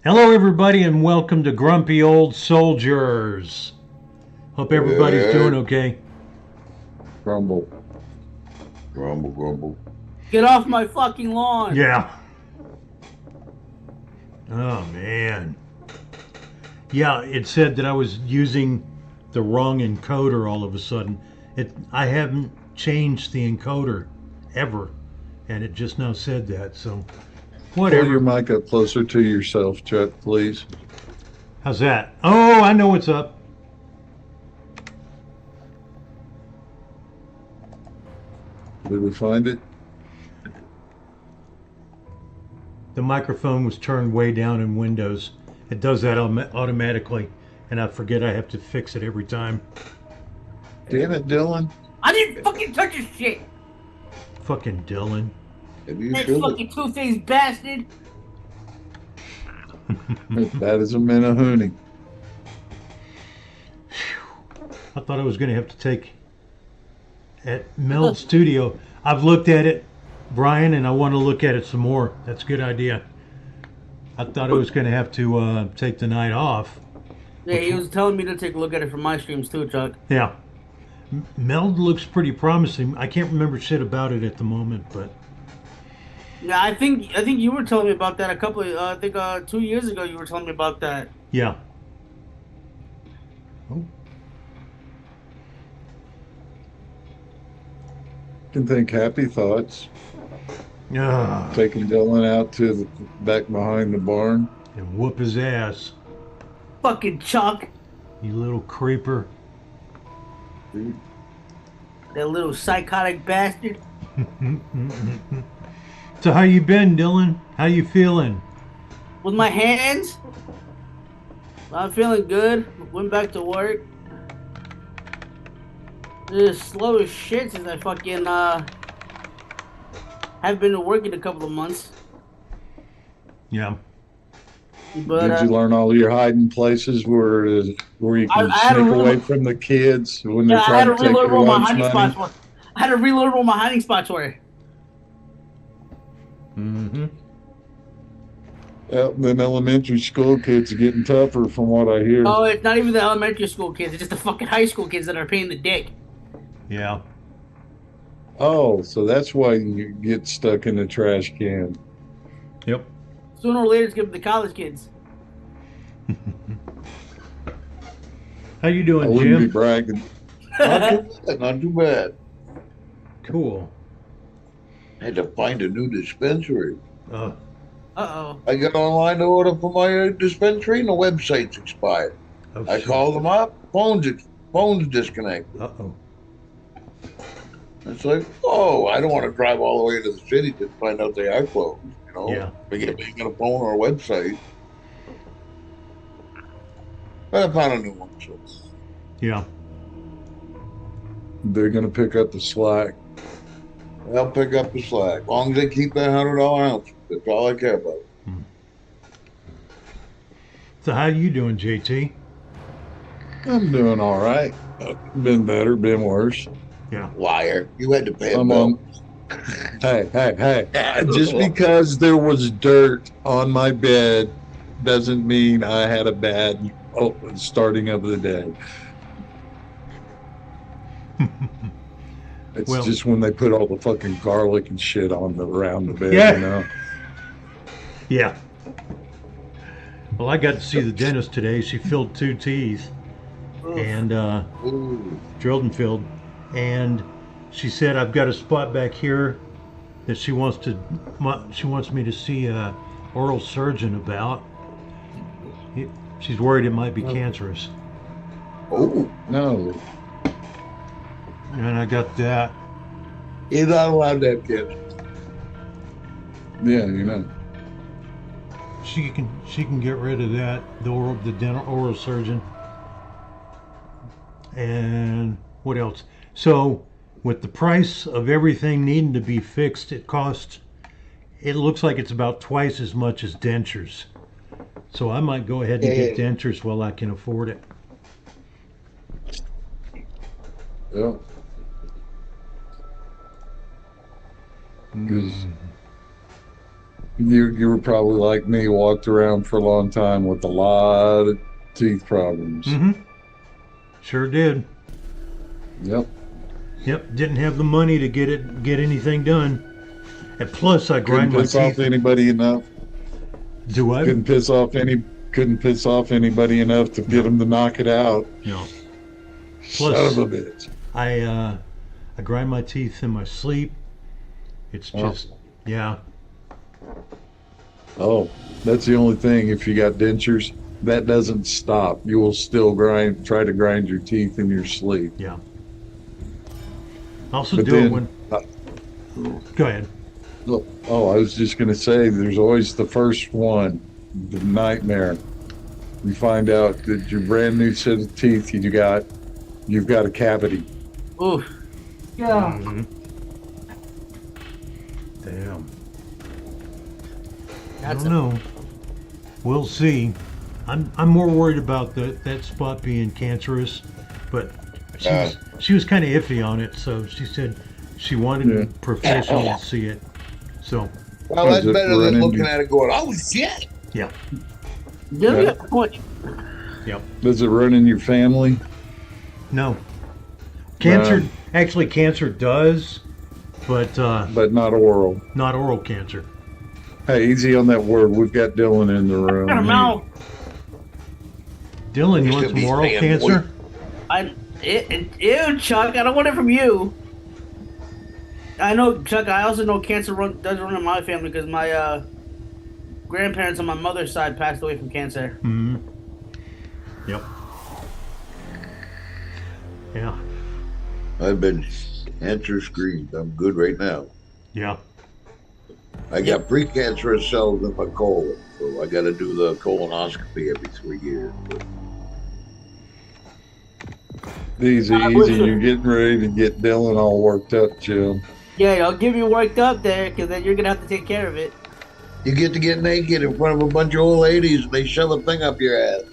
Hello, everybody, and welcome to Grumpy Old Soldiers. Hope everybody's doing Hey, okay. grumble, grumble, grumble. Get off my fucking lawn. Yeah. Oh, man. Yeah, it said that I was using the wrong encoder all of a sudden. I haven't changed the encoder ever, and it just now said that, so Pull your whatever. mic up closer to yourself, Chuck, please. How's that? Oh, I know what's up. Did we find it? The microphone was turned way down in Windows. It does that automatically, and I forget I have to fix it every time. Damn it, Dylan. I didn't fucking touch your shit. Fucking Dylan. Maybe you That should have. fucking two-faced bastard. That is a Menahoonie. I thought I was going to have to take at Meld Studio. I've looked at it, Brian, and I want to look at it some more. That's a good idea. I thought I was going to have to take the night off. Yeah, he was telling me to take a look at it from my streams too, Chuck. Yeah, Meld looks pretty promising. I can't remember shit about it at the moment, but Yeah, I think you were telling me about that a couple of I think 2 years ago you were telling me about that. yeah. Oh, Can think happy thoughts. ah, Taking Dylan out to the back behind the barn. and whoop his ass, Fucking Chuck, you little creeper. that little psychotic bastard. So how you been, Dylan? How you feeling? With my hands, I'm feeling good. Went back to work. Just slow as shit since I fucking have been working a couple of months. Yeah. But Did you learn all your hiding places where you I can had to sneak away reload. from the kids when Yeah, they're I had trying to to take reload your where my lunch hiding spots money? were. I had to reload where my hiding spots were. Mm-hmm. Well, them elementary school kids are getting tougher from what I hear. Oh, it's not even the elementary school kids. It's just the fucking high school kids that are paying the dick. Yeah. Oh, so that's why you get stuck in the trash can. Yep. Sooner or later, it's gonna be the college kids. How you I doing, wouldn't be Jim? bragging. Not too bad, not too bad. Cool. Had to find a new dispensary. Uh, Uh-oh. I got online to order for my dispensary and the website's expired. oh I shit. called them up, phone's disconnected. Uh-oh. It's like, oh, I don't want to drive all the way to the city to find out they are closed. You know, Yeah. they get me on a phone or a website. But I found a new one, so Yeah. they're gonna pick up the slack. They'll pick up the slack. As long as they keep that $100 ounce, that's all I care about. Hmm. So how you doing, JT? I'm doing all right. Been better, been worse. Yeah. Liar. You had to pay a bill. Hey. Just because there was dirt on my bed doesn't mean I had a bad starting of the day. It's Well, just when they put all the fucking garlic and shit on around the bed, Yeah. you know. yeah. Well, I got to see the dentist today. She filled 2 teeth and Ooh. drilled and filled, and she said I've got a spot back here that she wants me to see a oral surgeon about. She's worried it might be cancerous, Oh, no. and I got that. You're not allowed to have kids. Yeah, you know. She can get rid of that, the dental oral surgeon. And what else? So with the price of everything needing to be fixed, it looks like it's about twice as much as dentures. So I might go ahead and get dentures while I can afford it. Yeah. Because You were probably like me, walked around for a long time with a lot of teeth problems. Mm-hmm. Sure did. Yep. Yep. Didn't have the money to get anything done. And plus, I Couldn't grind my piss off teeth. anybody enough. Do I? Couldn't piss off anybody enough to get them to knock it out. No. Son Plus, of a bitch. I grind my teeth in my sleep. It's just, yeah. Oh, that's the only thing. If you got dentures, that doesn't stop. You will still try to grind your teeth in your sleep. Yeah. Also But do it then, when. Go ahead. oh, I was just gonna say, there's always the first one, the nightmare. You find out that your brand new set of teeth you've got a cavity. Oof. Yeah. Mhm. Damn. I That's don't know. We'll see. I'm more worried about that spot being cancerous, but she was kind of iffy on it, so she said she wanted a professional to see it. So Well, that's Was it better than running looking you- at it going, oh shit. yeah, Yeah, you got a point. yep. Does it run in your family? No, cancer. Actually, cancer does, but But not oral. not oral cancer. Hey, easy on that word. We've got Dylan in the room. Got a mouth. Dylan, you Used want to some be oral fanboy. cancer? Ew, Chuck. I don't want it from you. I know, Chuck. I also know cancer does run in my family because my grandparents on my mother's side passed away from cancer. Hmm. Yep. Yeah. I've been cancer screened. I'm good right now. Yeah. I got precancerous cells in my colon, so I got to do the colonoscopy every 3 years. Easy. You're getting ready to get Dylan all worked up, Jim. Yeah, I'll give you worked up there because then you're gonna have to take care of it. You get to get naked in front of a bunch of old ladies, and they shove a thing up your ass.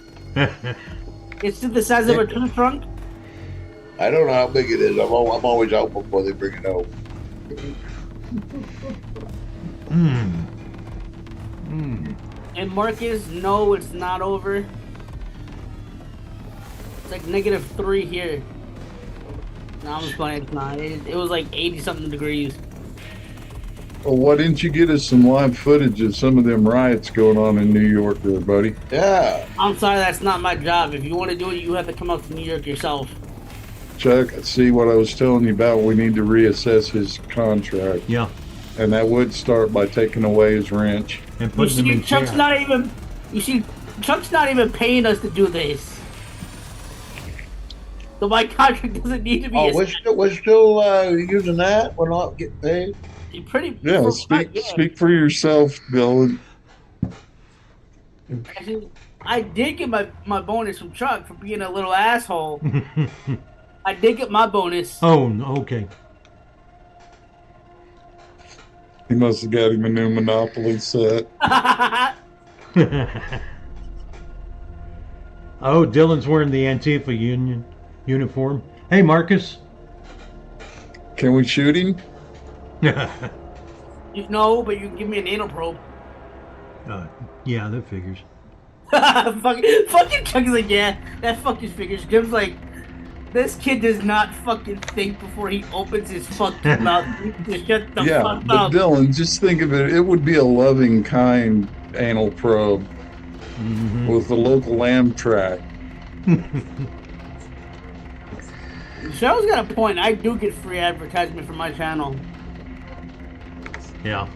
It's to the size of a tree trunk. I don't know how big it is. I'm always out before they bring it out. Mm. Mm. And Marcus, no, it's not over. It's like -3 here. No, I'm just playing. It's not. It was like 80-something degrees. Well, why didn't you get us some live footage of some of them riots going on in New York there, buddy? Yeah. I'm sorry, that's not my job. If you want to do it, you have to come out to New York yourself. Chuck, see what I was telling you about? We need to reassess his contract. Yeah. And that would start by taking away his wrench. And You putting them see, in Chuck's jail. not even. You see, Chuck's not even paying us to do this. So my contract doesn't need to be. Oh, we're still using that. We're not getting paid. Pretty. Yeah, speak for yourself, Dylan. Actually, I did get my bonus from Chuck for being a little asshole. I did get my bonus. Oh, okay. He must have got him a new Monopoly set. Oh, Dylan's wearing the Antifa Union uniform. Hey, Marcus. Can we shoot him? No, but you can give me an anal probe. Yeah, that figures. fucking Chuck is like, yeah, that fucking figures. Jim's like, this kid does not fucking think before he opens his fucking mouth. Just shut the Yeah, fuck but up. Dylan, just think of it. It would be a loving, kind anal probe with the local Amtrak. Cheryl's got a point. I do get free advertisement from my channel. Yeah.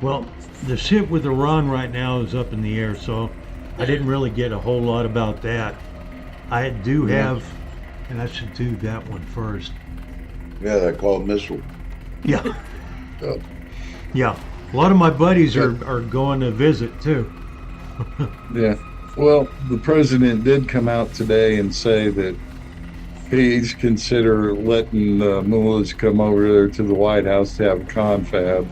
Well, the shit with Iran right now is up in the air, so I didn't really get a whole lot about that. I do have, and I should do that one first. Yeah, they're called missile. Yeah. Oh. Yeah. A lot of my buddies are going to visit too. Yeah. Well, the president did come out today and say that he's consider letting the mullahs come over there to the White House to have a confab.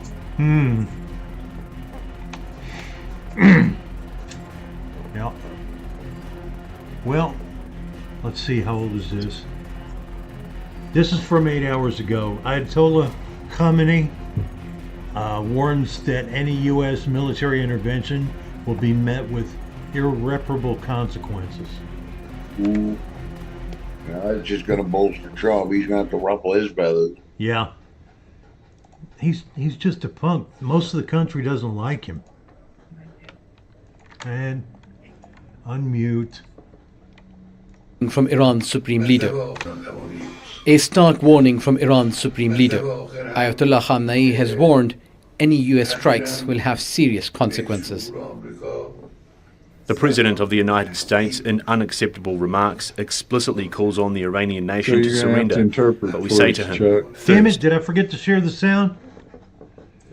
Yeah. Well, let's see, how old is this? This is from 8 hours ago. Ayatollah Khamenei warns that any U.S. military intervention will be met with irreparable consequences. Ooh. Yeah, it's just going to bolster Trump. He's going to have to ruffle his feathers. Yeah. He's just a punk. Most of the country doesn't like him. And unmute. From Iran's Supreme Leader. A stark warning from Iran's Supreme Leader. Ayatollah Khamenei has warned any US strikes will have serious consequences. The President of the United States, in unacceptable remarks, explicitly calls on the Iranian nation to surrender. But we say to him, damn it, did I forget to share the sound?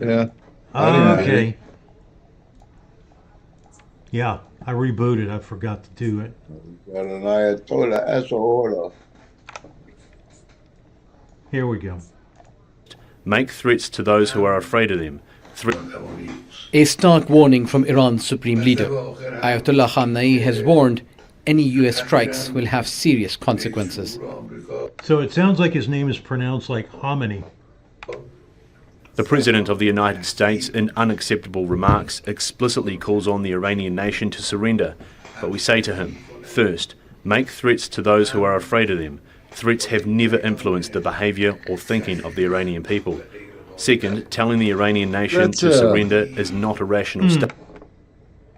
Yeah. Okay. Yeah, I rebooted. I forgot to do it. Got an Ayatollah as a Hola. Here we go. make threats to those who are afraid of them. A stark warning from Iran's Supreme Leader. Ayatollah Khamenei has warned any US strikes will have serious consequences. So it sounds like his name is pronounced like hominy. The President of the United States, in unacceptable remarks, explicitly calls on the Iranian nation to surrender. But we say to him, first, make threats to those who are afraid of them. Threats have never influenced the behaviour or thinking of the Iranian people. Second, telling the Iranian nation to surrender is not a rational step.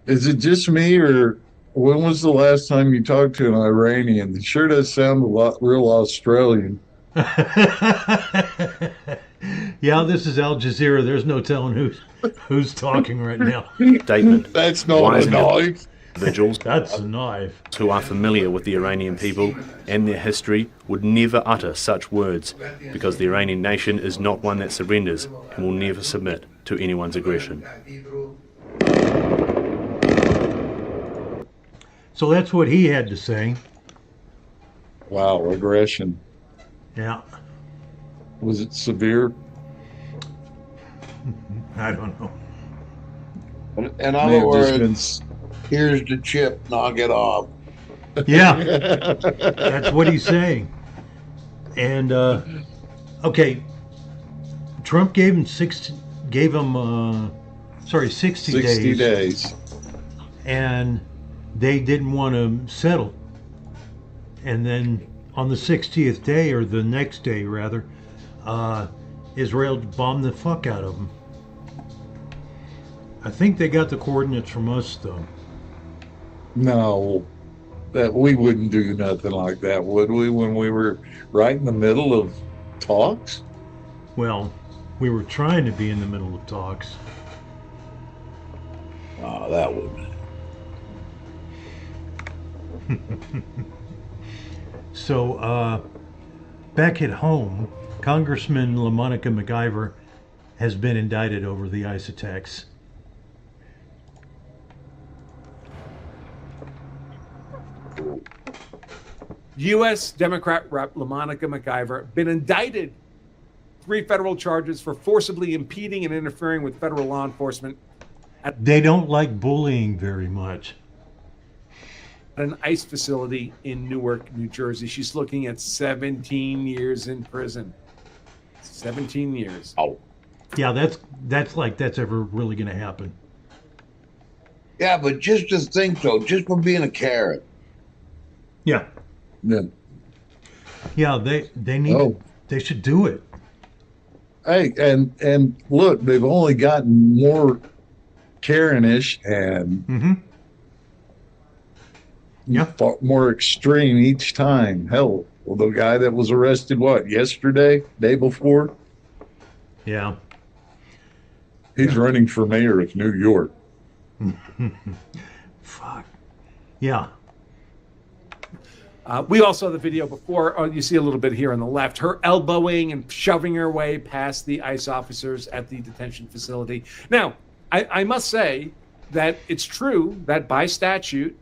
Is it just me, or when was the last time you talked to an Iranian? It sure does sound a lot real Australian. Yeah, this is Al Jazeera. There's no telling who's talking right now. Statement. That's not a knife. Individuals That's a knife. who are familiar with the Iranian people and their history would never utter such words, because the Iranian nation is not one that surrenders and will never submit to anyone's aggression. So that's what he had to say. Wow, aggression. Yeah. Was it severe? I don't know. In May other have just words, been here's the chip, knock it off. Yeah, that's what he's saying. And okay, Trump gave him 60 days. And they didn't want to settle. And then on the 60th day, or the next day rather, Israel bombed the fuck out of them. I think they got the coordinates from us, though. No, that we wouldn't do nothing like that, would we, when we were right in the middle of talks? Well, we were trying to be in the middle of talks. Oh, that would. So, back at home, Congressman LaMonica MacGyver has been indicted over the ICE attacks. U.S. Democrat Rep. LaMonica MacGyver been indicted 3 federal charges for forcibly impeding and interfering with federal law enforcement at They don't like bullying very much. an ICE facility in Newark, New Jersey. She's looking at 17 years in prison. 17 years. Oh. Yeah, that's ever really going to happen. Yeah, but just to think so, just for being a carrot. Yeah. Yeah. Yeah, they need they should do it. Hey, and look, they've only gotten more Karenish and more extreme each time. Hell, well, the guy that was arrested, yesterday, day before? Yeah. He's running for mayor of New York. Fuck. Yeah. We also saw the video before. You see a little bit here on the left. Her elbowing and shoving her way past the ICE officers at the detention facility. Now, I must say that it's true that by statute,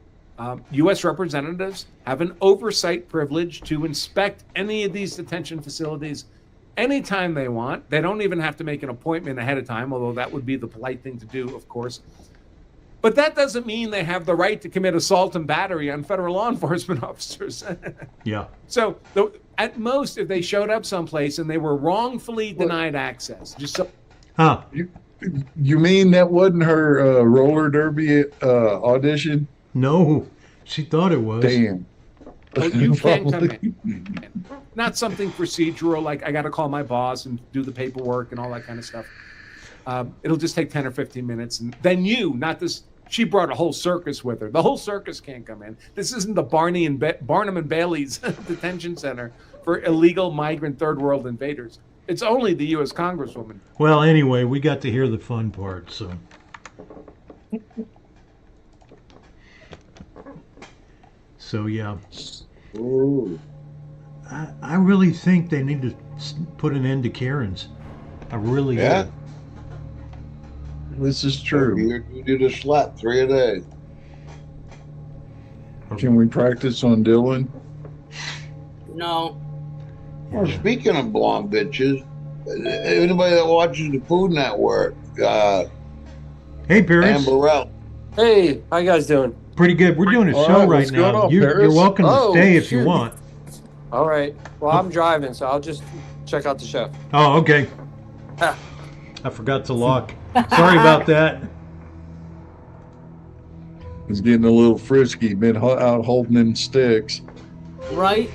U.S. representatives have an oversight privilege to inspect any of these detention facilities anytime they want. They don't even have to make an appointment ahead of time, although that would be the polite thing to do, of course. But that doesn't mean they have the right to commit assault and battery on federal law enforcement officers. Yeah. So at most, if they showed up someplace and they were wrongfully denied access, just so Huh? You mean that wasn't her roller derby audition? No, she thought it was. Damn. Oh, you can come in. Not something procedural like I got to call my boss and do the paperwork and all that kind of stuff. It'll just take 10 or 15 minutes. And then not this. She brought a whole circus with her. The whole circus can't come in. This isn't the Barnum and Bailey's detention center for illegal migrant third world invaders. It's only the U.S. Congresswoman. Well, anyway, we got to hear the fun part, so. So, yeah. Ooh. I really think they need to put an end to Karens. I really Yeah. do. This is true. You do the slap 3 a day. Can we practice on Dylan? No. Well, speaking of blonde bitches, anybody that watches the Food Network, Hey, Paris. Amberell. Hey, how you guys doing? Pretty good. We're doing a All show right, right what's going now. on, You're Paris? welcome to Oh, stay if you shoot. want. All right. Well, I'm driving, so I'll just check out the show. Oh, okay. Ah. I forgot to lock. Sorry about that. He's getting a little frisky. Been out holding them sticks. Right?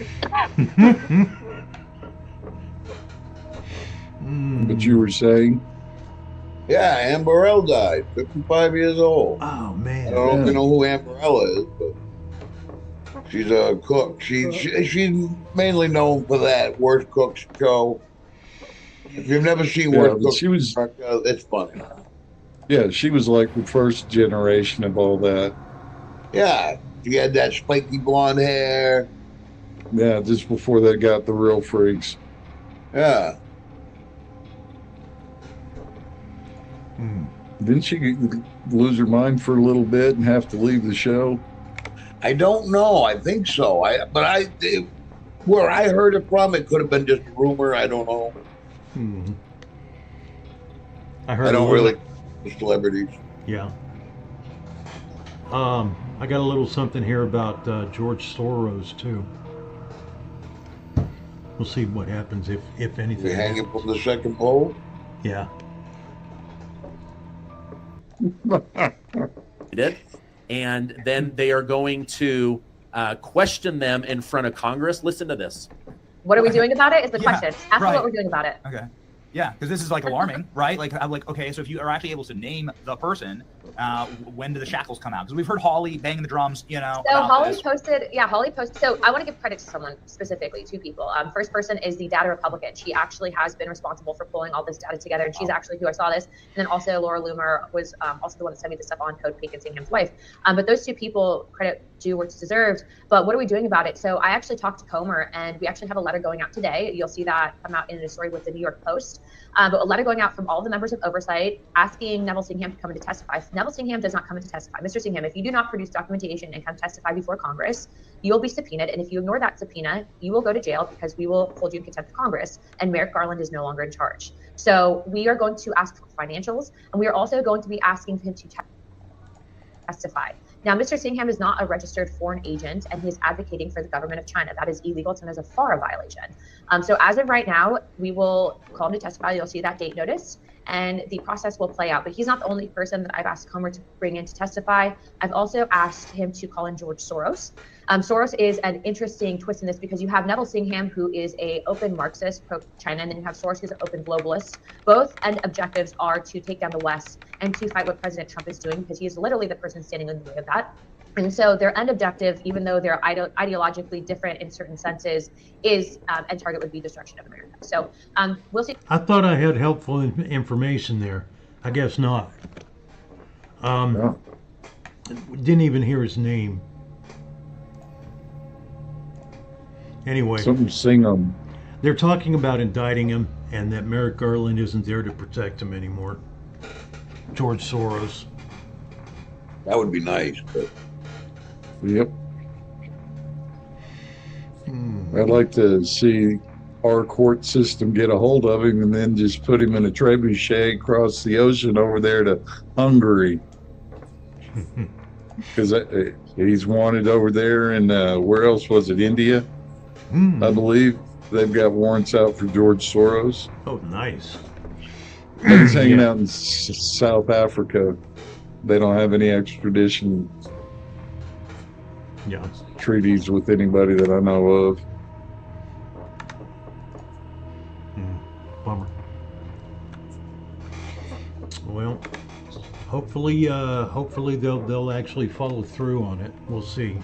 But you were saying? Yeah, Amberell died, 55 years old. Oh, I man. don't know if Yeah. you know who Amberell is, but she's a cook. She's mainly known for that Worst Cooks show. If you've never seen Yeah, Worst but Cooks, she was. it's funny. Yeah, she was like the first generation of all that. Yeah, she had that spiky blonde hair. Yeah, just before they got the real freaks. Yeah. Didn't she lose her mind for a little bit and have to leave the show? I don't know. I think so. Where I heard it from, it could have been just a rumor. I don't know. I heard I a don't little- really the celebrities. Yeah. I got a little something here about George Soros, too. We'll see what happens if They anything. hang him from the second pole. Yeah. Did, and then they are going to question them in front of Congress. Listen to this. What are we doing about it is the Yeah, question. Ask me right. what we're doing about it. Okay. Yeah, because this is like alarming, right? Like, I'm like, okay, so if you are actually able to name the person, when do the shackles come out? Because we've heard Holly banging the drums, you know. So about Holly this. posted, So I want to give credit to someone specifically, 2 people. First person is the data Republican. She actually has been responsible for pulling all this data together, and she's actually who I saw this. And then also Laura Loomer was also the one that sent me the stuff on Code Pink and Singham's wife. But those 2 people, credit due where it's deserved. But what are we doing about it? So I actually talked to Comer, and we actually have a letter going out today. You'll see that come out in a story with the New York Post. But a letter going out from all the members of oversight asking Neville Singham to come in to testify. If Neville Singham does not come in to testify, Mr. Singham, if you do not produce documentation and come testify before Congress, you will be subpoenaed. And if you ignore that subpoena, you will go to jail because we will hold you in contempt of Congress. And Merrick Garland is no longer in charge. So we are going to ask for financials, and we are also going to be asking him to testify. Now, Mr. Singham is not a registered foreign agent, and he is advocating for the government of China. That is illegal. It's known as a FARA violation. So as of right now, we will call him to testify. You'll see that date notice, and the process will play out. But he's not the only person that I've asked Comer to bring in to testify. I've also asked him to call in George Soros. Soros is an interesting twist in this because you have Neville Singham, who is a open Marxist, pro-China, and then you have Soros, who's an open globalist. Both end objectives are to take down the West and to fight what President Trump is doing, because he is literally the person standing in the way of that. And so their end objective, even though they're ideologically different in certain senses, is end target would be destruction of America. So we'll see. I thought I had helpful information there. I guess not. Didn't even hear his name. Anyway, Something sing them. they're talking about indicting him and that Merrick Garland isn't there to protect him anymore. George Soros. That would be nice, but Yep. I'd like to see our court system get a hold of him and then just put him in a trebuchet across the ocean over there to Hungary. Because he's wanted over there, and where else was it? India, I believe. They've got warrants out for George Soros. Oh, nice. But he's hanging out in South Africa. They don't have any extradition treaties with anybody that I know of. Bummer. Well, hopefully they'll actually follow through on it. We'll see.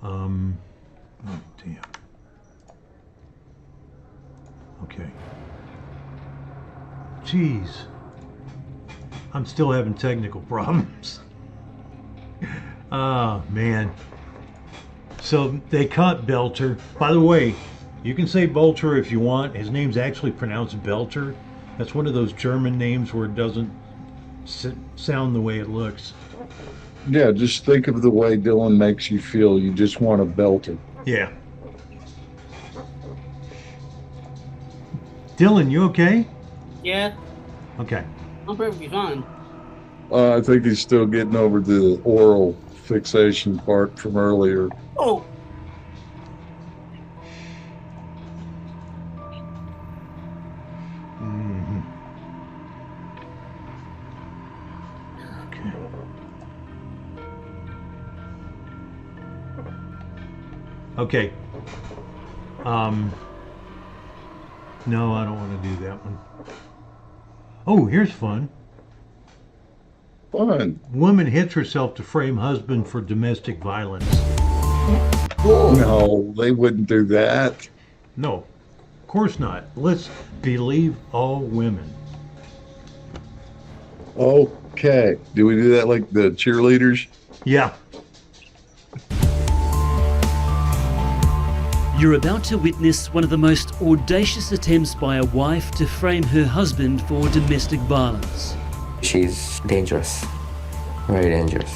Oh damn. Okay. Jeez. I'm still having technical problems. Oh man. So they caught Belter. By the way, you can say Belter if you want. His name's actually pronounced Belter. That's one of those German names where it doesn't sound the way it looks. Yeah, just think of the way Dylan makes you feel. You just want a belter. Yeah. Dylan, you okay? Yeah. Okay. I'm perfectly fine. I think he's still getting over the oral fixation part from earlier. Oh. Okay. No, I don't want to do that one. Oh, here's fun. Fun. Woman hits herself to frame husband for domestic violence. No, they wouldn't do that. No, of course not. Let's believe all women. Okay. Do we do that like the cheerleaders? Yeah. You're about to witness one of the most audacious attempts by a wife to frame her husband for domestic violence. She's dangerous, very dangerous.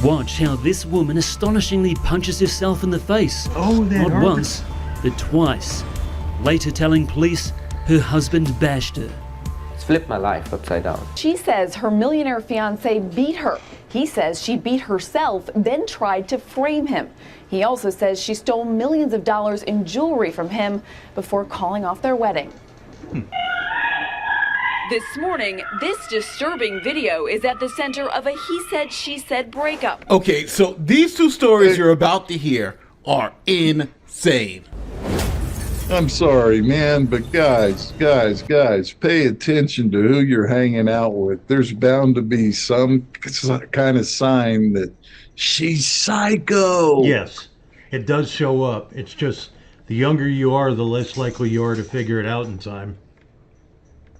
Watch how this woman astonishingly punches herself in the face. Oh, that Not hurt. once, but twice. Later telling police her husband bashed her. It's flipped my life upside down. She says her millionaire fiance beat her. He says she beat herself, then tried to frame him. He also says she stole millions of dollars in jewelry from him before calling off their wedding. This morning, this disturbing video is at the center of a he said, she said breakup. Okay, so these two stories you're about to hear are insane. I'm sorry, man, but guys, pay attention to who you're hanging out with. There's bound to be some kind of sign that she's psycho. Yes, it does show up. It's just the younger you are, the less likely you are to figure it out in time.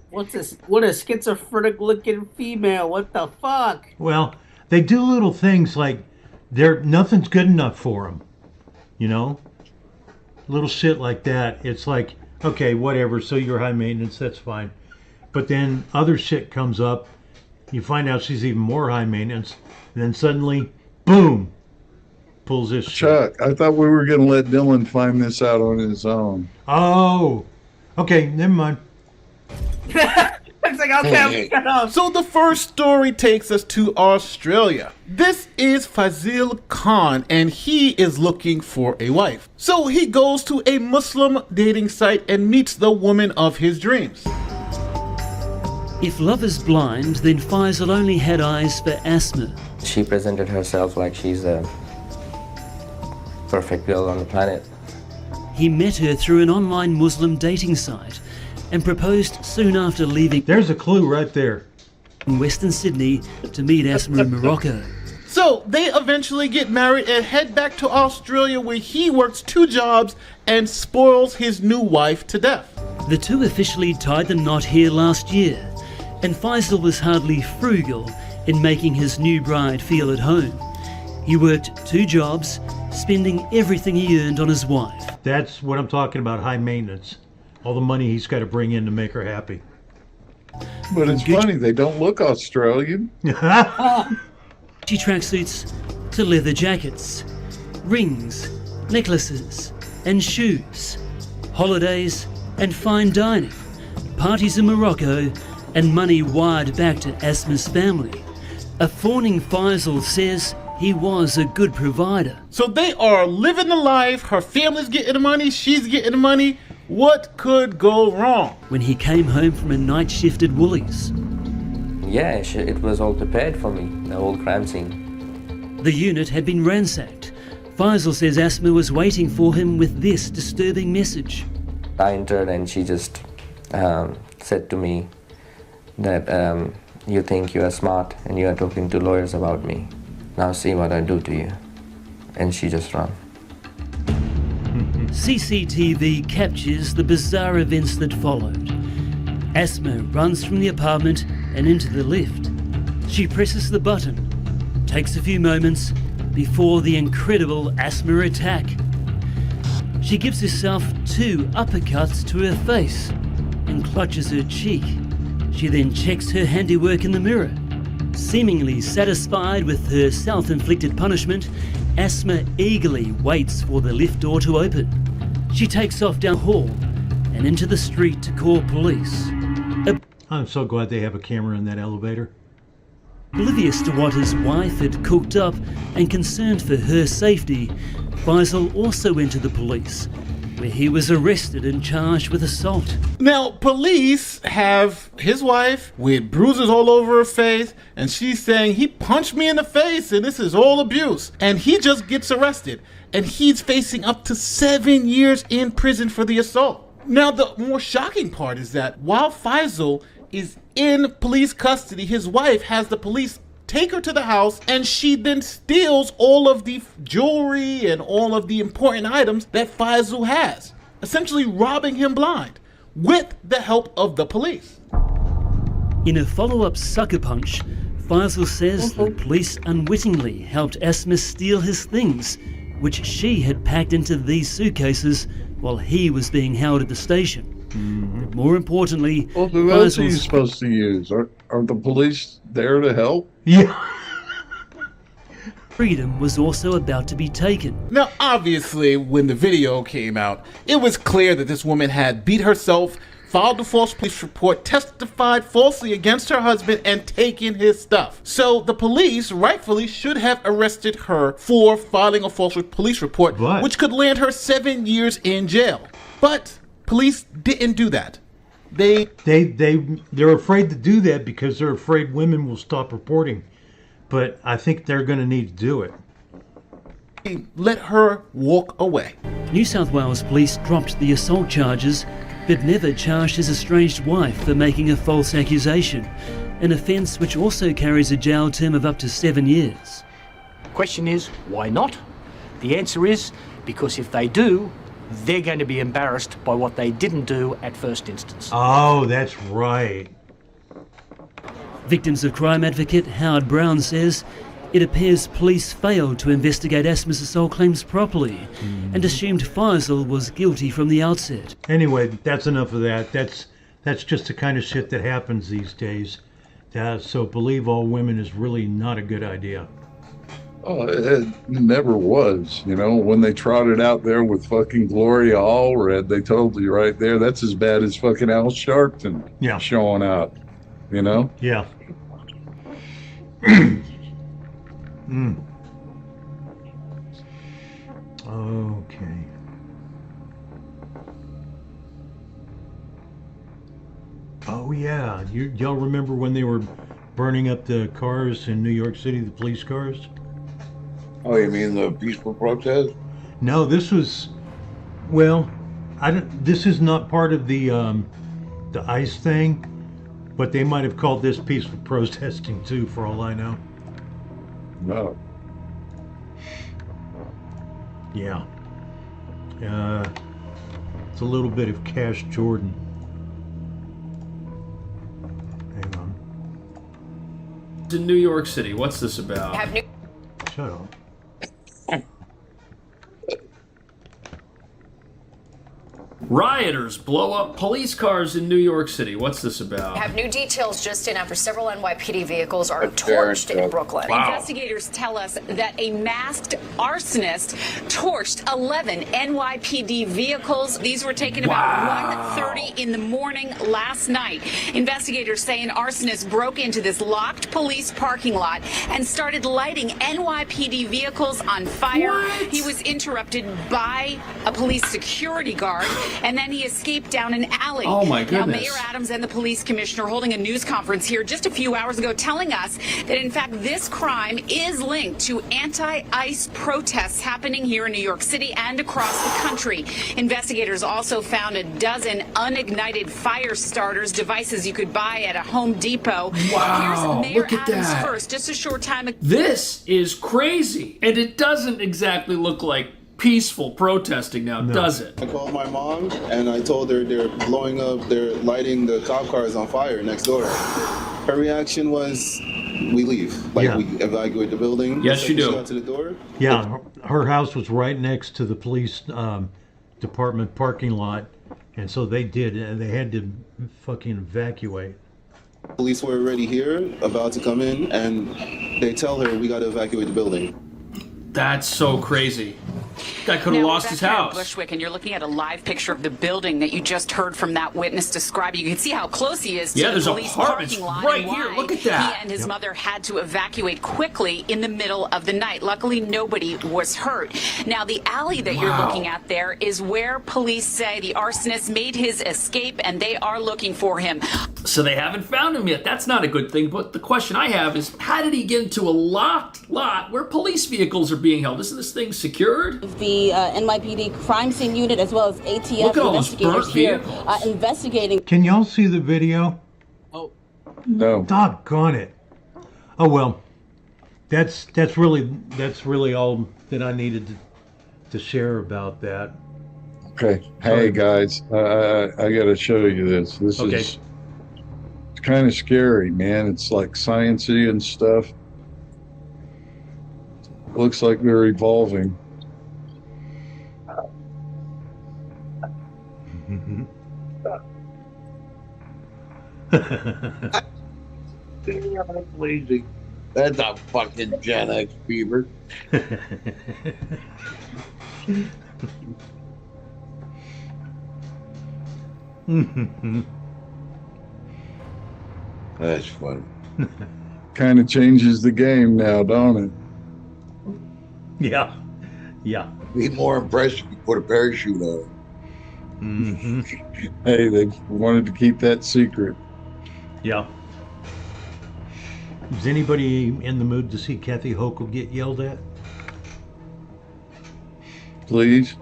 What's this? What a schizophrenic looking female. What the fuck? Well, they do little things like nothing's good enough for them, you know? Little shit like that. It's like, okay, whatever, so you're high maintenance, that's fine. But then other shit comes up, you find out she's even more high maintenance, and then suddenly, boom, pulls this Chuck, shit. I thought we were going to let Dylan find this out on his own. Oh, okay, never mind. It's like, okay, shut up. So the first story takes us to Australia. This is Fazil Khan, and he is looking for a wife. So he goes to a Muslim dating site and meets the woman of his dreams. If love is blind, then Faisal only had eyes for Asma. She presented herself like she's a perfect girl on the planet. He met her through an online Muslim dating site and proposed soon after leaving. There's a clue right there. In Western Sydney to meet Asma in Morocco. So they eventually get married and head back to Australia, where he works 2 jobs and spoils his new wife to death. The two officially tied the knot here last year, and Faisal was hardly frugal in making his new bride feel at home. He worked 2 jobs, spending everything he earned on his wife. That's what I'm talking about, high maintenance. All the money he's got to bring in to make her happy. But it's funny, they don't look Australian. Tracksuits to leather jackets, rings, necklaces, and shoes, holidays and fine dining, parties in Morocco, and money wired back to Asma's family. A fawning Faisal says he was a good provider. So they are living the life, her family's getting the money, she's getting the money. What could go wrong? When he came home from a night shift at Woolies. Yeah, it was all prepared for me, the whole crime scene. The unit had been ransacked. Faisal says Asma was waiting for him with this disturbing message. I entered and she just said to me that you think you are smart and you are talking to lawyers about me. Now see what I do to you. And she just ran. CCTV captures the bizarre events that followed. Asma runs from the apartment and into the lift. She presses the button. Takes a few moments before the incredible Asma attack. She gives herself 2 uppercuts to her face and clutches her cheek. She then checks her handiwork in the mirror. Seemingly satisfied with her self-inflicted punishment, Asma eagerly waits for the lift door to open. She takes off down the hall and into the street to call police. I'm so glad they have a camera in that elevator. Oblivious to what his wife had cooked up and concerned for her safety, Faisal also went to the police, where he was arrested and charged with assault. Now, police have his wife with bruises all over her face, and she's saying, he punched me in the face and this is all abuse. And he just gets arrested, and he's facing up to 7 years in prison for the assault. Now, the more shocking part is that while Faisal is in police custody, his wife has the police take her to the house, and she then steals all of the jewelry and all of the important items that Faisal has, essentially robbing him blind with the help of the police. In a follow-up sucker punch, Faisal says the police unwittingly helped Asma steal his things, which she had packed into these suitcases while he was being held at the station. But more importantly, Well, who else are you supposed to use? Aren't the police there to help? Yeah. freedom was also about to be taken. Now, obviously, when the video came out, it was clear that this woman had beat herself, filed a false police report, testified falsely against her husband, and taken his stuff. So the police rightfully should have arrested her for filing a false police report, which could land her 7 years in jail. But police didn't do that. They're afraid to do that because they're afraid women will stop reporting. But I think they're going to need to do it. Let her walk away. New South Wales police dropped the assault charges, but never charged his estranged wife for making a false accusation, an offence which also carries a jail term of up to 7 years. Question is, why not? The answer is, because if they do, they're going to be embarrassed by what they didn't do at first instance. Oh, that's right. Victims of crime advocate Howard Brown says it appears police failed to investigate Asma's assault claims properly and assumed Faisal was guilty from the outset. Anyway, that's enough of that. That's just the kind of shit that happens these days. So believe all women is really not a good idea. Oh, it never was. You know, when they trotted out there with fucking Gloria Allred, they told you right there, that's as bad as fucking Al Sharpton showing out. You know? Yeah. Okay. Oh yeah, y'all remember when they were burning up the cars in New York City, the police cars? Oh, you mean the peaceful protest? No, this was, well, this is not part of the ICE thing, but they might have called this peaceful protesting too, for all I know. No. Yeah. It's a little bit of Cash Jordan. Hang on. In New York City, what's this about? Shut up. Rioters blow up police cars in New York City. What's this about? Have new details just in after several NYPD vehicles are torched in Brooklyn. Wow. Investigators tell us that a masked arsonist torched 11 NYPD vehicles. These were taken about 1:30 in the morning last night. Investigators say an arsonist broke into this locked police parking lot and started lighting NYPD vehicles on fire. He was interrupted by a police security guard and then he escaped down an alley. Oh, my Now, goodness. Mayor Adams and the police commissioner holding a news conference here just a few hours ago telling us that, in fact, this crime is linked to anti-ICE protests happening here in New York City and across the country. Investigators also found a dozen unignited fire starters, devices you could buy at a Home Depot. Wow, Here's Mayor look at Adams that. first, just a short time ago. This is crazy. And it doesn't exactly look like peaceful protesting now, does it? I called my mom and I told her they're blowing up, they're lighting the cop cars on fire next door. Her reaction was, we leave. Like, we evacuate the building. Yes, you do. She got to the door. Yeah, her house was right next to the police department parking lot, and so they did, and they had to fucking evacuate. Police were already here, about to come in, and they tell her we got to evacuate the building. That's so crazy. Guy could have Now, lost we're his back here in house. Bushwick, and you're looking at a live picture of the building that you just heard from that witness describe. You can see how close he is to Yeah, the there's police apartments parking lot. right and here. why Look at that. He and his mother had to evacuate quickly in the middle of the night. Luckily, nobody was hurt. Now, the alley that you're looking at there is where police say the arsonist made his escape, and they are looking for him. So they haven't found him yet. That's not a good thing. But the question I have is, how did he get into a locked lot where police vehicles are being held? Isn't this thing secured? The NYPD crime scene unit as well as ATF Look at all those investigators burnt here vehicles. investigating. Can y'all see the video? Oh. No. Doggone it. Oh well. That's really all that I needed to share about that. Okay. Hey guys, I got to show you this. This is kind of scary, man. It's like sciencey and stuff. Looks like they're evolving. Lazy. That's a fucking Gen X beaver. That's funny. Kind of changes the game now, don't it? Yeah. Yeah. Be more impressed if you put a parachute on it. Hey, they wanted to keep that secret. Yeah. Is anybody in the mood to see Kathy Hochul get yelled at? Please.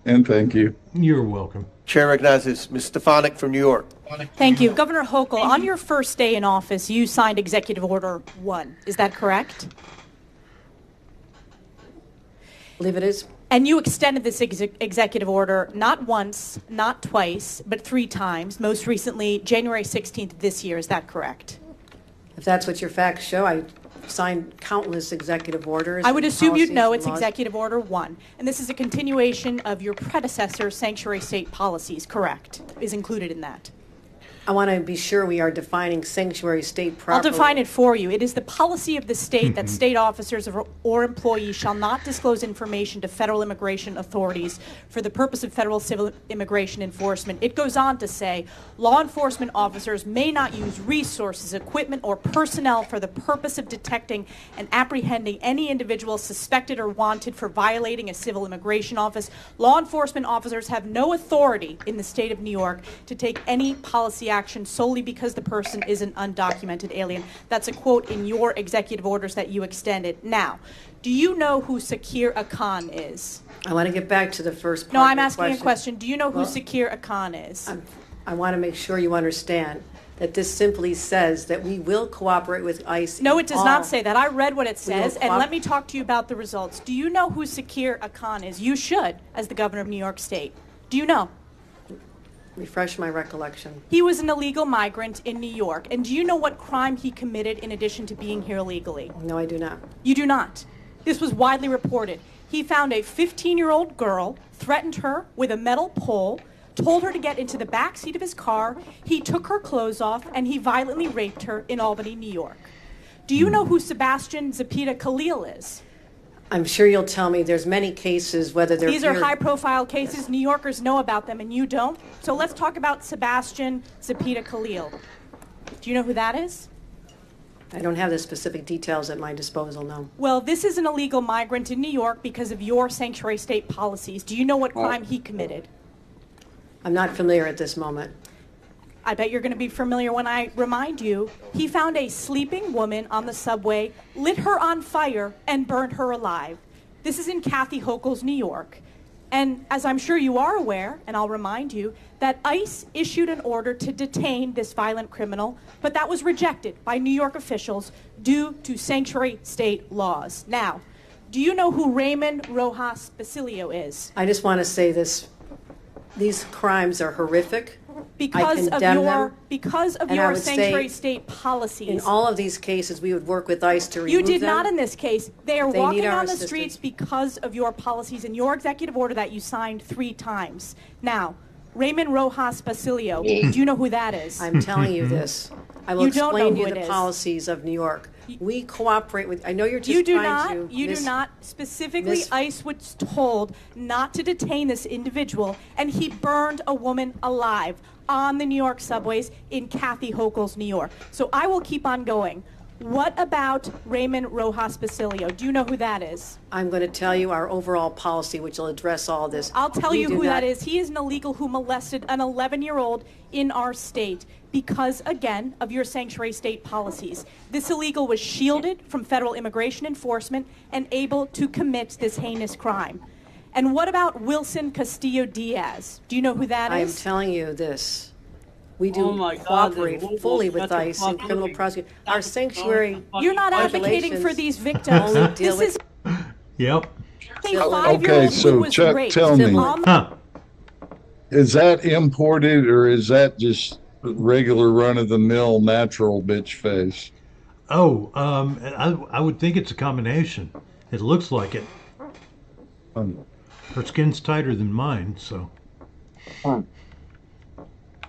And thank you. You're welcome. Chair recognizes Ms. Stefanik from New York. Thank you. Governor Hochul, on your first day in office, you signed Executive Order 1. Is that correct? I believe it is. And you extended this executive order not once, not twice, but 3 times, most recently January 16th this year. Is that correct? If that's what your facts show, I signed countless executive orders. I would and assume you'd policies know and it's laws. Executive Order 1. And this is a continuation of your predecessor's sanctuary state policies, correct? Is included in that. I want to be sure we are defining sanctuary state properly. I'll define it for you. It is the policy of the state that state officers or employees shall not disclose information to federal immigration authorities for the purpose of federal civil immigration enforcement. It goes on to say, law enforcement officers may not use resources, equipment, or personnel for the purpose of detecting and apprehending any individual suspected or wanted for violating a civil immigration office. Law enforcement officers have no authority in the state of New York to take any policy action solely because the person is an undocumented alien. That's a quote in your executive orders that you extended. Now, do you know who Sakir Akan is? I want to get back to the first part No, I'm of the asking a question. Do you know who Sakir Akan is? I want to make sure you understand that this simply says that we will cooperate with ICE. No, it does not say that. I read what it We will says, and let me talk to you about the results. Do you know who Sakir Akan is? You should, as the governor of New York State. Do you know? Refresh my recollection. He was an illegal migrant in New York. And do you know what crime he committed in addition to being here illegally? No, I do not. You do not. This was widely reported. He found a 15-year-old girl, threatened her with a metal pole, told her to get into the back seat of his car. He took her clothes off, and he violently raped her in Albany, New York. Do you know who Sebastian Zapita Khalil is? I'm sure you'll tell me there's many cases, whether they're These are here- high-profile cases. New Yorkers know about them, and you don't. So let's talk about Sebastian Zapita Khalil. Do you know who that is? I don't have the specific details at my disposal, no. Well, this is an illegal migrant in New York because of your sanctuary state policies. Do you know what crime he committed? I'm not familiar at this moment. I bet you're going to be familiar when I remind you. He found a sleeping woman on the subway, lit her on fire, and burned her alive. This is in Kathy Hochul's New York. And as I'm sure you are aware, and I'll remind you, that ICE issued an order to detain this violent criminal, but that was rejected by New York officials due to sanctuary state laws. Now, do you know who Raymond Rojas Basilio is? I just want to say this. These crimes are horrific. Because of your sanctuary state policies. In all of these cases, we would work with ICE to remove them. You did not in this case. They are walking on the assistance. streets because of your policies and your executive order that you signed 3 times. Now, Raymond Rojas Basilio, do you know who that is? I'm telling you this. I will explain to you the policies of New York. We cooperate with, I know you're just trying to. You do not. Specifically, ICE was told not to detain this individual, and he burned a woman alive on the New York subways in Kathy Hochul's New York. So I will keep on going. What about Raymond Rojas Basilio? Do you know who that is? I'm going to tell you our overall policy, which will address all this. I'll tell you who that is. He is an illegal who molested an 11-year-old in our state because, again, of your sanctuary state policies. This illegal was shielded from federal immigration enforcement and able to commit this heinous crime. And what about Wilson Castillo Diaz? Do you know who that is? I'm telling you this. We do cooperate fully with ICE and criminal prosecution. Our sanctuary. You're not advocating for these victims. This is Yep. Okay, so Chuck, tell me, is that imported or is that just regular run-of-the-mill natural bitch face? Oh, I would think it's a combination. It looks like it. Her skin's tighter than mine, so.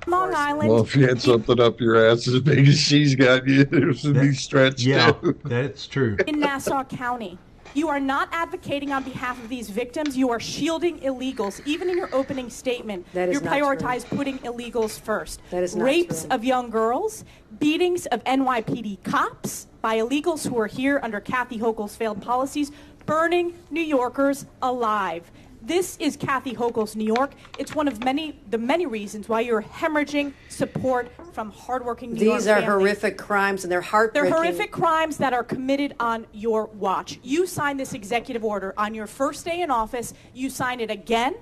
Long Island. Well, if you had something up your ass as big as she's got, you would be stretched out. That's true. In Nassau County. You are not advocating on behalf of these victims. You are shielding illegals. Even in your opening statement, you prioritize putting illegals first. That is not Rapes true. of young girls, beatings of NYPD cops by illegals who are here under Kathy Hochul's failed policies, burning New Yorkers alive. This is Kathy Hochul's New York. It's one of the many reasons why you're hemorrhaging support from hardworking New York These are families. horrific crimes, and they're heartbreaking. They're horrific crimes that are committed on your watch. You signed this executive order on your first day in office. You signed it again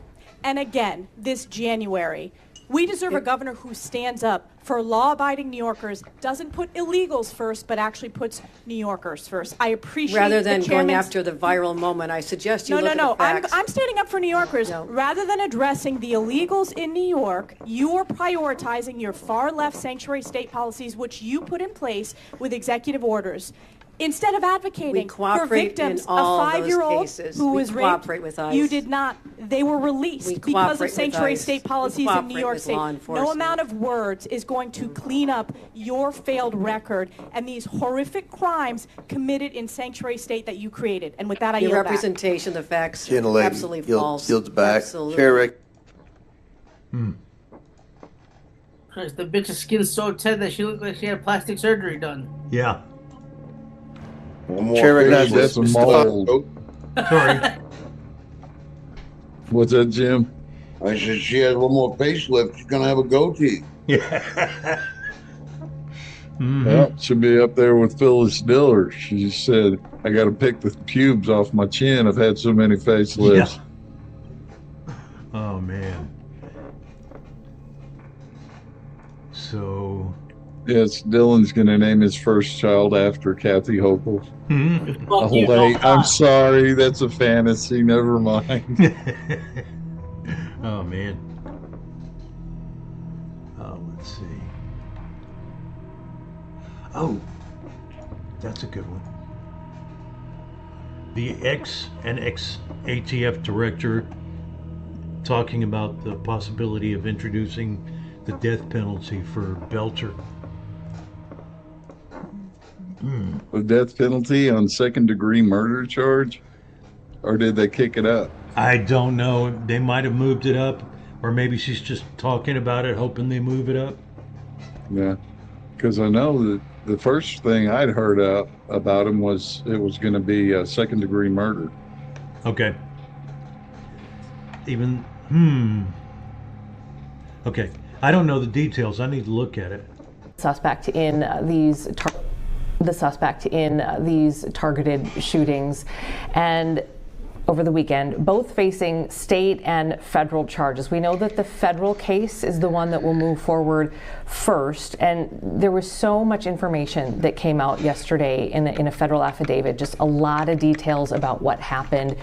and again this January. We deserve a governor who stands up for law-abiding New Yorkers, doesn't put illegals first, but actually puts New Yorkers first. I appreciate Rather than the going chairman's- after the viral moment, I suggest you look No. at the facts. I'm standing up for New Yorkers. Rather than addressing the illegals in New York, you are prioritizing your far-left sanctuary state policies, which you put in place with executive orders. Instead of advocating for cooperate victims, in all a those 5-year-old cases. who We was raped, cooperate with ICE. you did not. They were released because cooperate of with sanctuary ICE. state We policies in New cooperate York with State. law No enforcement. amount of words is going to clean up your failed record and these horrific crimes committed in sanctuary state that you created. And with that, I Your yield back. representation, the facts, Gentlelady, absolutely false. yields back. Absolutely. Chair Rick. Christ, the bitch's skin's so tight that she looked like she had plastic surgery done. Yeah. Chair recognizes That's a Mr. mold. Sorry. What's that, Jim? I said she has one more facelift. She's gonna have a goatee. Yeah. Well, should be up there with Phyllis Diller. She just said, I got to pick the pubes off my chin. I've had so many facelifts. Oh, man. So. Yes, Dylan's going to name his first child after Kathy Hochul. Oh, wait, I'm sorry. That's a fantasy. Never mind. Oh, man. Let's see. Oh, that's a good one. The ex-ATF director talking about the possibility of introducing the death penalty for Belcher. A death penalty on second-degree murder charge? Or did they kick it up? I don't know. They might have moved it up, or maybe she's just talking about it, hoping they move it up. Yeah. because I know that the first thing I'd heard about him was it was going to be a second-degree murder. Okay. Okay. I don't know the details. I need to look at it. Suspect in these targeted shootings, and over the weekend, both facing state and federal charges. We know that the federal case is the one that will move forward first, and there was so much information that came out yesterday in a federal affidavit, just a lot of details about what happened,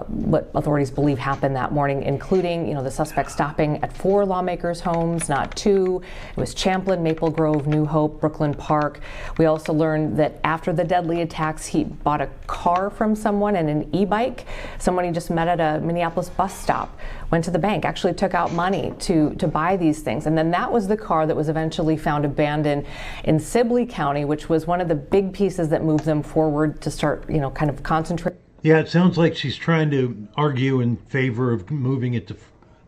what authorities believe happened that morning, including, the suspect stopping at 4 lawmakers' homes, not 2. It was Champlin, Maple Grove, New Hope, Brooklyn Park. We also learned that after the deadly attacks, he bought a car from someone and an e-bike. Someone he just met at a Minneapolis bus stop, went to the bank, actually took out money to buy these things. And then that was the car that was eventually found abandoned in Sibley County, which was one of the big pieces that moved them forward to start, kind of concentrate. Yeah, it sounds like she's trying to argue in favor of moving it to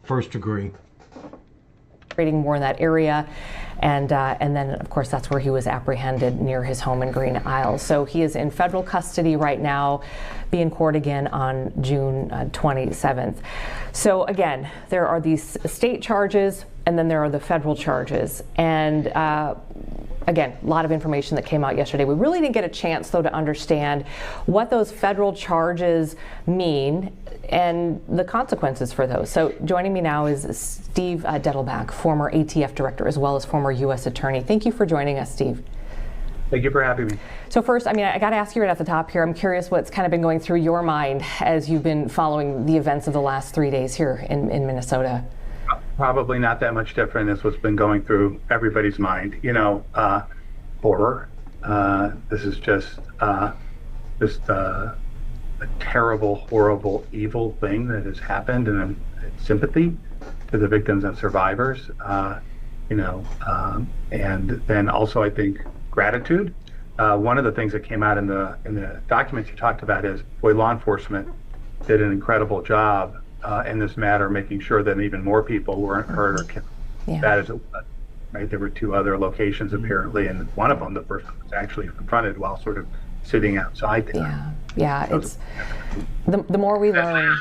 first degree. More in that area, and then of course that's where he was apprehended near his home in Green Isle. So he is in federal custody right now, be in court again on June 27th. So again, there are these state charges, and then there are the federal charges, and again, a lot of information that came out yesterday. We really didn't get a chance, though, to understand what those federal charges mean and the consequences for those. So joining me now is Steve Dettelbach, former ATF director, as well as former U.S. attorney. Thank you for joining us, Steve. Thank you for having me. So first, I got to ask you right at the top here, I'm curious what's kind of been going through your mind as you've been following the events of the last 3 days here in Minnesota. Probably not that much different as what's been going through everybody's mind. Horror. This is just a terrible, horrible, evil thing that has happened, and sympathy to the victims and survivors. And then also I think gratitude. One of the things that came out in the documents you talked about is law enforcement did an incredible job in this matter, making sure that even more people weren't hurt or killed. Yeah. That is, right? There were 2 other locations apparently, and one of them, the person was actually confronted while sort of sitting outside there. Yeah, it's the more we learn,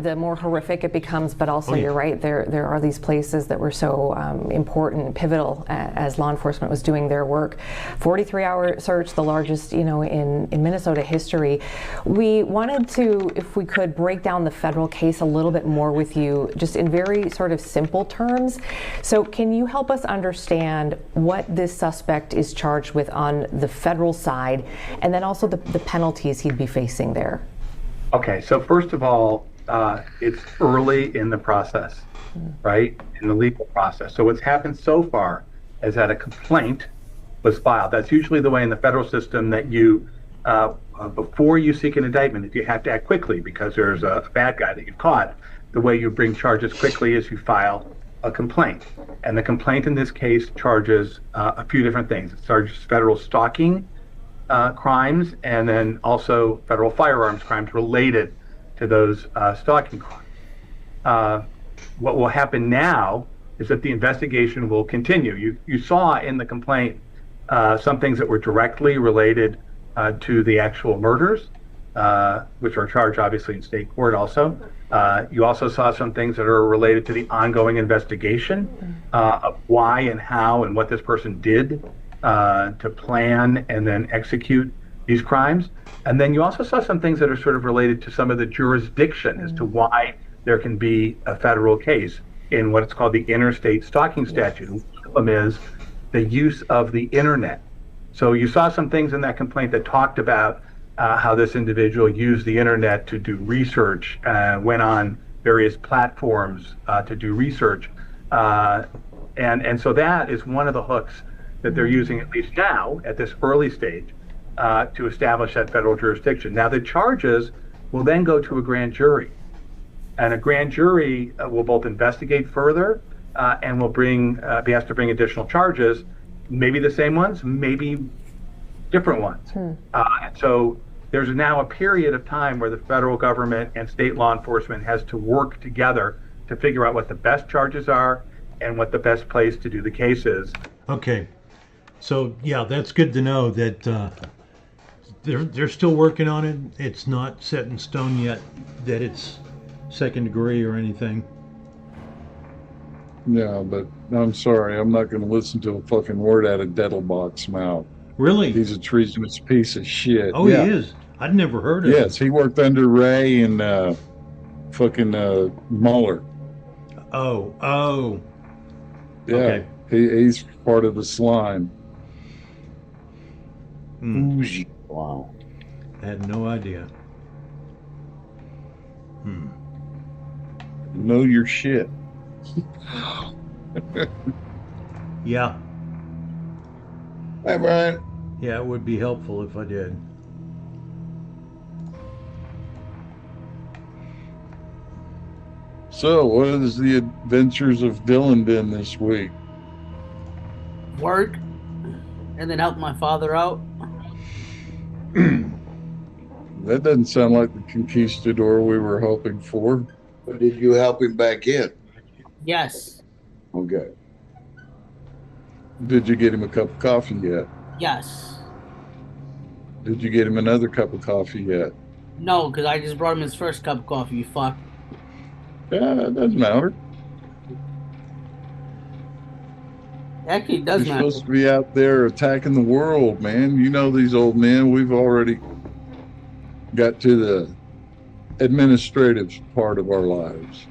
the more horrific it becomes. But also, you're right. There are these places that were so important, pivotal, as law enforcement was doing their work. 43-hour search, the largest, in Minnesota history. We wanted to, if we could, break down the federal case a little bit more with you, just in very sort of simple terms. So, can you help us understand what this suspect is charged with on the federal side, and then also the penalties he'd be facing there? Okay, so first of all, it's early in the process, right? In the legal process. So what's happened so far is that a complaint was filed. That's usually the way in the federal system that you, before you seek an indictment, if you have to act quickly because there's a bad guy that you've caught, the way you bring charges quickly is you file a complaint. And the complaint in this case charges a few different things. It charges federal stalking crimes, and then also federal firearms crimes related to those stalking crimes. What will happen now is that the investigation will continue. You saw in the complaint some things that were directly related to the actual murders, which are charged obviously in state court also. You also saw some things that are related to the ongoing investigation of why and how and what this person did to plan and then execute these crimes. And then you also saw some things that are sort of related to some of the jurisdiction as to why there can be a federal case in what's called the interstate stalking statute. One of them is the use of the internet. So you saw some things in that complaint that talked about how this individual used the internet to do research, went on various platforms to do research. And so that is one of the hooks that they're using, at least now, at this early stage, to establish that federal jurisdiction. Now, the charges will then go to a grand jury. And a grand jury will both investigate further and will be asked to bring additional charges, maybe the same ones, maybe different ones. And so there's now a period of time where the federal government and state law enforcement has to work together to figure out what the best charges are and what the best place to do the case is. Okay. So yeah, that's good to know that they're still working on it. It's not set in stone yet that it's second degree or anything. Yeah, but I'm sorry, I'm not going to listen to a fucking word out of Dettelbach's mouth. Really? He's a treasonous piece of shit. Oh, yeah. he is. I'd never heard of him. Yes, he worked under Ray and fucking Mueller. Oh. Yeah, Okay. he's part of the slime. Oozy. Wow. I had no idea. Know your shit. Yeah. Hi, Brian. Yeah, it would be helpful if I did. So, what is the adventures of Dylan been this week? Work, and then help my father out. That doesn't sound like the conquistador we were hoping for. But did you help him back in? Yes. Okay. Did you get him a cup of coffee yet? Yes. Did you get him another cup of coffee yet? No, because I just brought him his first cup of coffee, you fuck. Yeah, that doesn't matter. Actually, it does You're matter. supposed to be out there attacking the world, man. You know these old men. We've already got to the administrative part of our lives.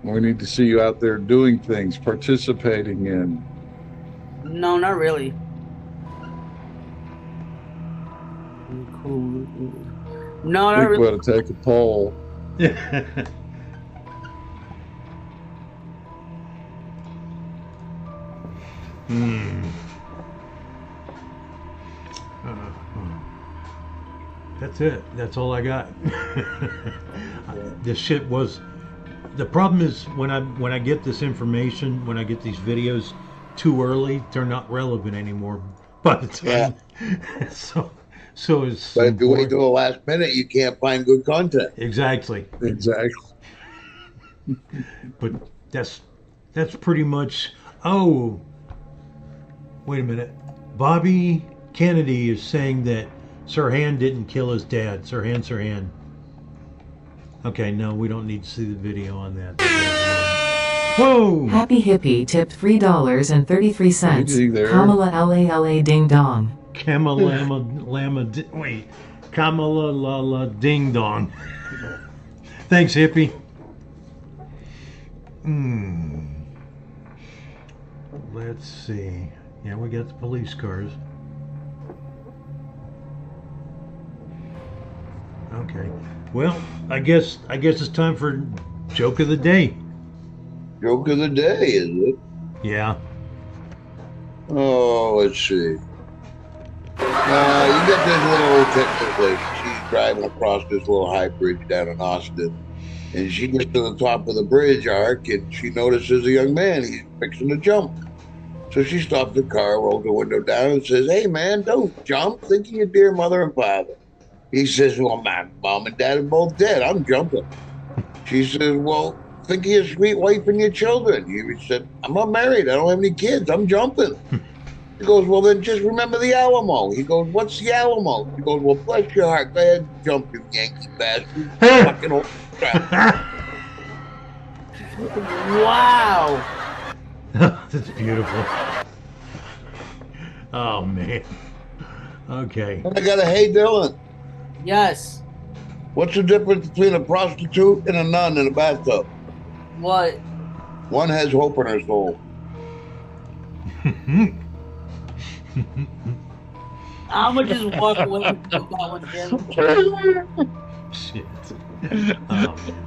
We need to see you out there doing things, participating in. No, not really. No, I not think we really. ought to take a poll. That's it. That's all I got. This shit was. The problem is when I get this information, when I get these videos too early, they're not relevant anymore by the time. Yeah. so it's. But if you wait till the last minute, you can't find good content. Exactly. But that's pretty much. Oh, wait a minute. Bobby Kennedy is saying that Sirhan didn't kill his dad. Sirhan. Okay, no, we don't need to see the video on that. Whoa! Happy Hippie tipped $3.33. Kamala Lala Ding Dong. Kamala Lala Ding Dong. Thanks, Hippie. Let's see. Yeah, we got the police cars. Okay. Well, I guess it's time for joke of the day. Joke of the day, is it? Yeah. Oh, let's see. You got this little old Texas lady. She's driving across this little high bridge down in Austin. And she gets to the top of the bridge arc and she notices a young man. He's fixing to jump. So she stops the car, rolls the window down and says, "Hey, man, don't jump. Think of your dear mother and father." He says, "Well, my mom and dad are both dead. I'm jumping." She says, "Well, think of your sweet wife and your children." He said, "I'm not married. I don't have any kids. I'm jumping." He goes, "Well, then just remember the Alamo." He goes, "What's the Alamo?" He goes, "Well, bless your heart. Go ahead and jump, you Yankee bastard." Fucking old crap. Wow. That's beautiful. Oh, man. Okay. I got a hey, Dylan. Yes. What's the difference between a prostitute and a nun in a bathtub? What? One has hope in her soul. I'm gonna just walk away from that one, Jim. Shit. It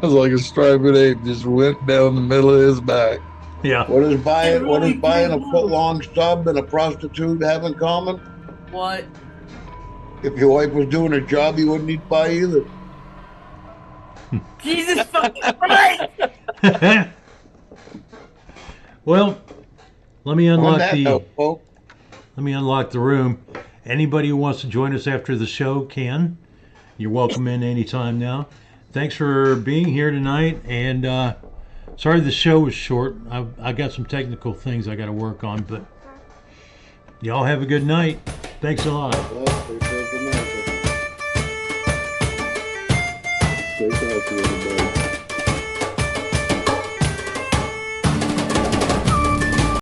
was like a striped ape just went down the middle of his back. Yeah. What does buying a foot-long stub and a prostitute have in common? What? If your wife was doing her job, you wouldn't need to buy either. Jesus fucking Christ! Well, let me unlock let me unlock the room. Anybody who wants to join us after the show can. You're welcome in anytime now. Thanks for being here tonight, and sorry the show was short. I got some technical things I got to work on, but Y'all have a good night. Thanks a lot. Stay healthy, everybody.